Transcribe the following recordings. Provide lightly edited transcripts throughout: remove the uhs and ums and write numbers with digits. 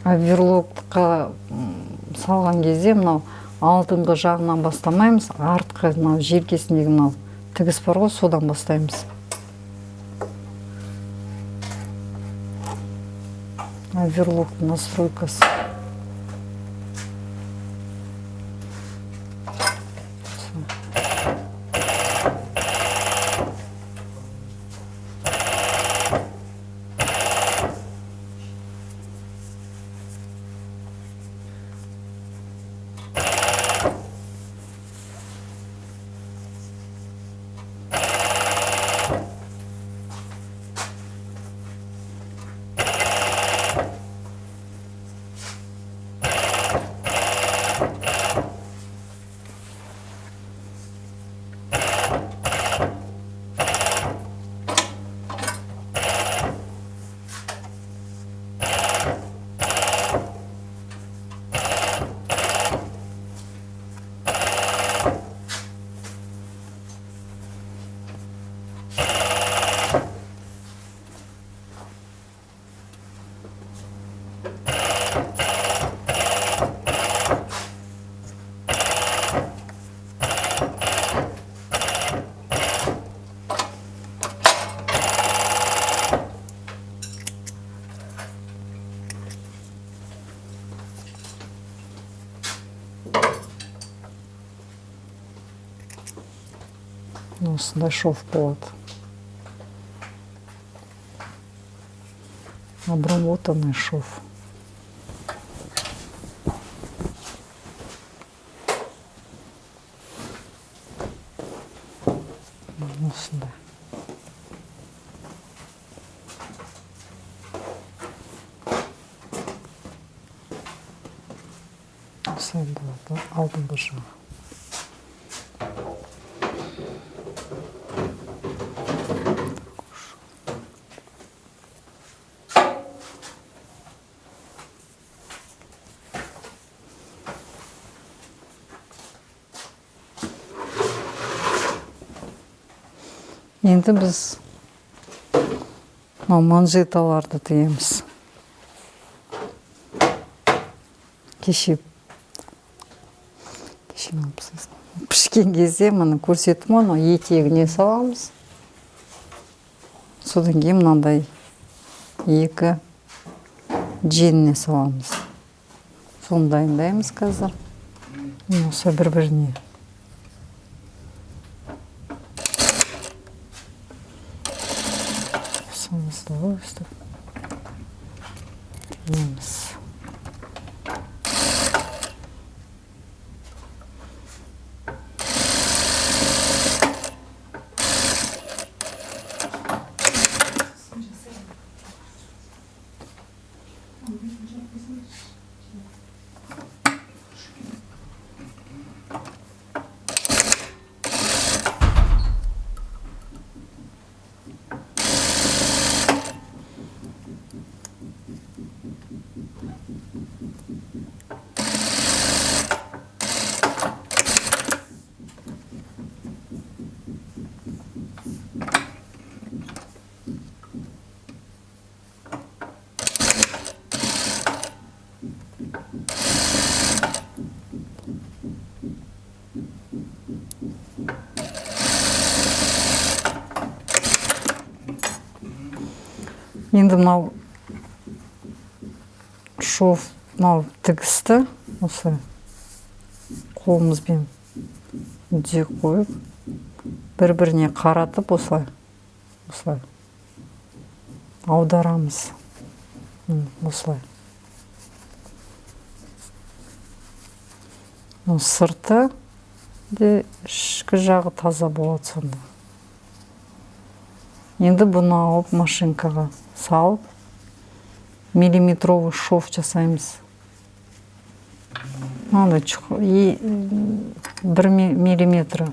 оверлокқа салған кезде мынау алдыңғы жағынан бастамаймыз, артқы мынау желкесіндегі мынау тігіс бар ғой, содан бастаймыз. Оверлоктың настройкасы. Осындай шов болады. Обработанный шов. Осындай. Осылай болады, алдыңғы жағы. Енді біз манжеталарды тігеміз. Кеше пішкен кезде мені көрсеттім оны, етегіне саламыз. Содан кейін мынандай екі женіне саламыз. Соны дайындаймыз қазір. Осы бір-біріне. Осымызды өстіп тігеміз. Енді мынау шов, мынау тігісті осы қолымызбен үдек қойып, бір-біріне қаратып осылай аударамыз. Осылай. Сырты де ішкі жағы таза болады сонда. Енді бұны алып машинкаға салып, миллиметровый шов жасаймыз. Бір миллиметр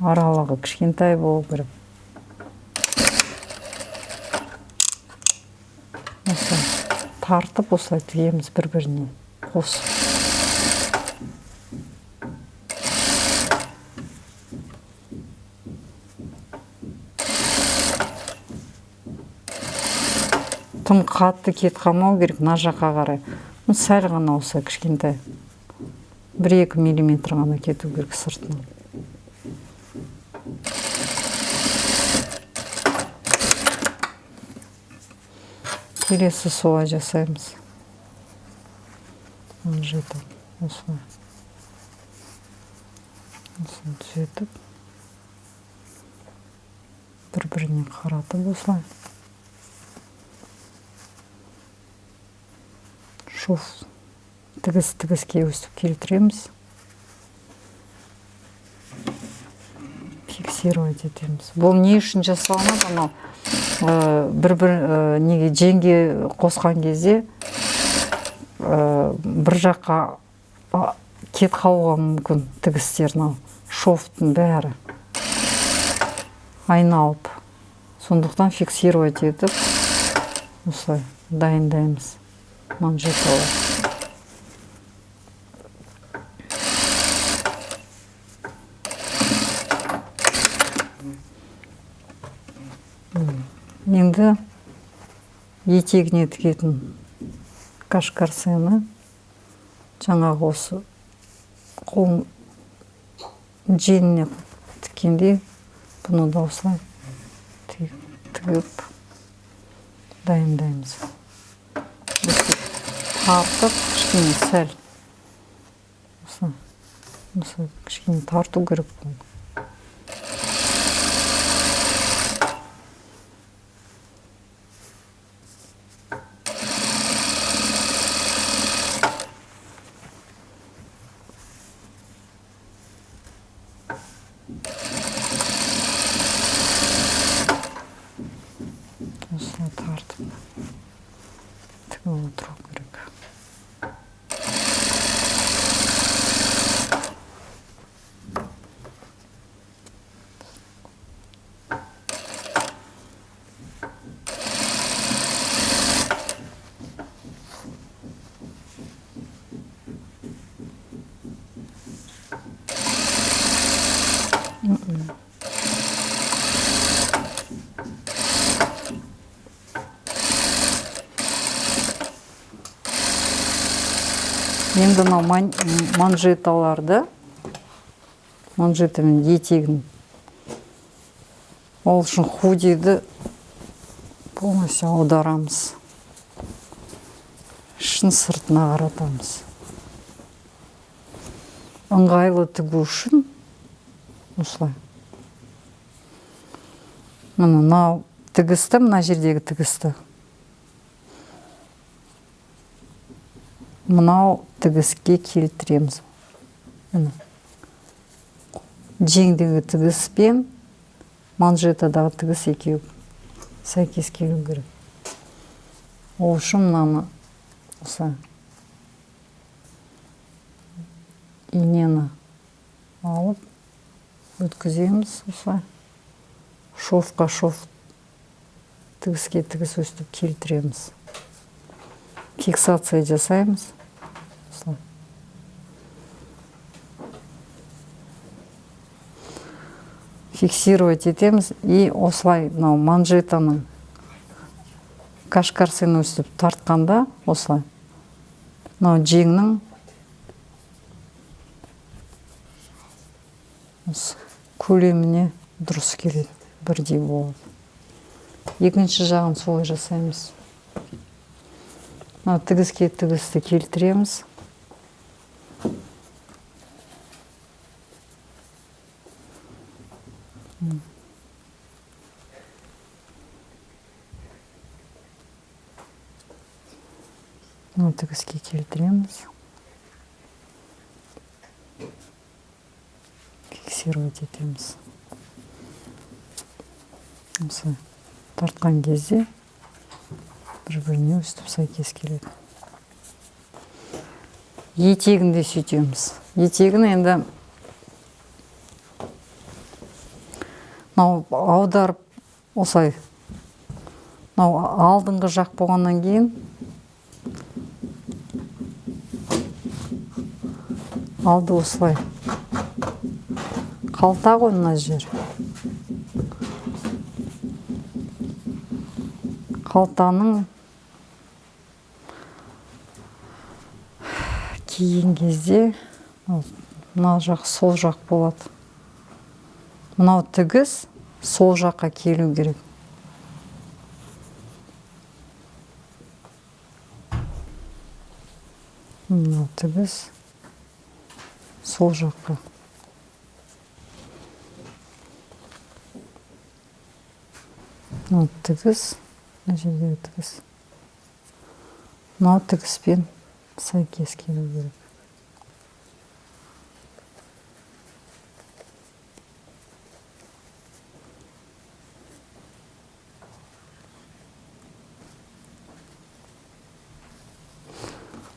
аралығы кішкентай болу керек. Тартып осылай тігеміз бір-біріне қосып. тым қатты кет қалмау керек мына жаққа қарай. Сәл ғана осы кішкентай. 1-2 миллиметр ғана кету керек сыртынан. Келесі солай жасаймыз. Манжеті осылай. Осыны түзетіп. Бір-біріне қаратып осылай. Шов тігіске өстіп келтіреміз. Фиксировать етеміз. Бұл не үшін жасалынады? Анау бір неге жеңге қосқан кезде бір жаққа кет қалуға мүмкін тігістерін, шовтың бәрі айналып. Сондықтан фиксировать етіп осылай дайындаймыз манжеталар. Енді етегіне тігетін кашкарсені жаңағы осы қол женіне тіккенде бұны да осылай тігіп дайындаймыз. Тартып, кішкене сәл. Осы кішкене тарту керек бұл. Осылай тартып тігіп отыру керек. Енді манжеталарды, манжеті мен етегін, ол үшін худиді полностью аударамыз. Ішін сыртына қаратамыз. Ыңғайлы тігу үшін осылай. Мынау тігісті, мына жердегі тігісті. Мынау тігіске келтіреміз. Жеңдегі тігіс пен манжетадағы тігіс екеуі сәйкес келу керек. Ол үшін мынаны осылай инені алып өткіземіз осылай. Шовқа шов, тігіске тігіс өстіп келтіреміз. Фиксация жасаймыз. Фиксировать етеміз. И осылай манжетаның кашкарсені өстіп тартқанда осылай. Жеңнің көлеміне дұрыс келеді. Бірдей болады. Екінші жағын солай жасаймыз. Тігіске тігісті келтіреміз. Тігіске келтіреміз. Фиксировать етеміз. Осы тартқан кезде бір-біріне өстіп сәйкес келеді. Етегін де сөйтеміз. Етегін енді аударып осылай. Алдыңғы жақ болғаннан кейін алды осылай. Қалта ғой мына жер. Қалтаның киген кезде мына жақ сол жақ болады. Мынау тігіс сол жаққа келу керек. Мынау тігіс сол жаққа. Мынау тігіс, мына жердегі тігіс. Мынау тігіспен сәйкес келу керек.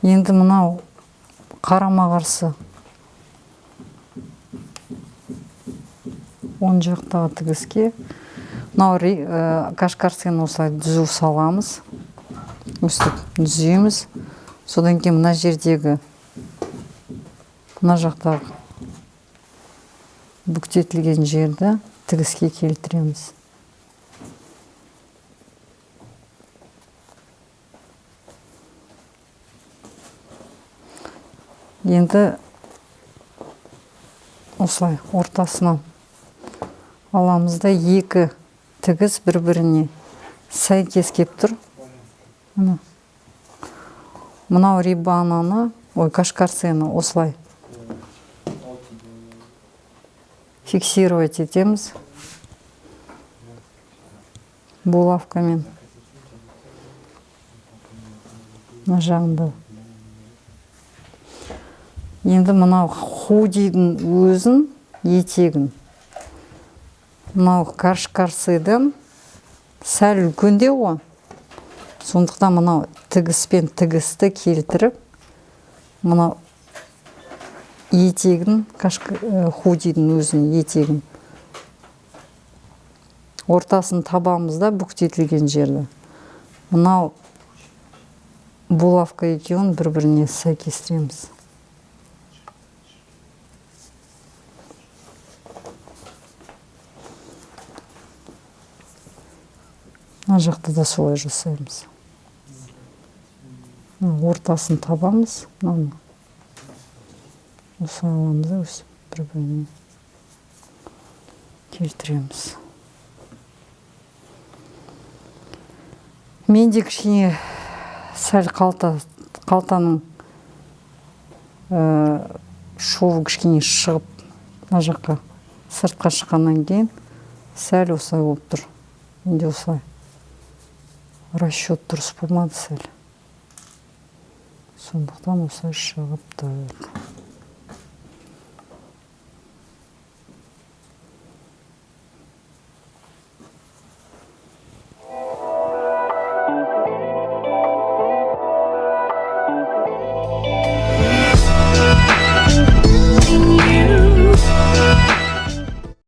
Енді мынау қарама-қарсы оң жақтағы тігіске мынау кашкарсыны осылай түзу саламыз. Өстіп түземіз. Содан кейін мына жердегі мына жақтағы бүктетілген жерді тігіске келтіреміз. Енді осылай ортасынан аламыз да екі тігіс бір-біріне сәйкес кеп тұр. Мынау рибананы, кашкарсыны осылай фиксировать етеміз булавкамен. Мына жағында. Енді мынау худидің өзін, етегін. Мынау кашкарсыдан сәл үлкендеу ғой. Сондықтан мынау тігіспен тігісті келтіріп, мынау етегін, худидің өзін, етегін. Ортасын табамызда бүктетілген жерді. Мынау булавка екеуін бір-біріне сәйкестіреміз. Мына жақта да солай жасаймыз. Ортасын табамыз. Осы аламызда өсіп бір-біріне келтіреміз. Менде кішкене сәл қалтаның шовы кішкене шығып, мына жаққа сыртқа шыққаннан кейін сәл осылай болып тұр. Менде осылай. Расчет дұрыс болмады сәл. Сондықтан осылай шығып тұр.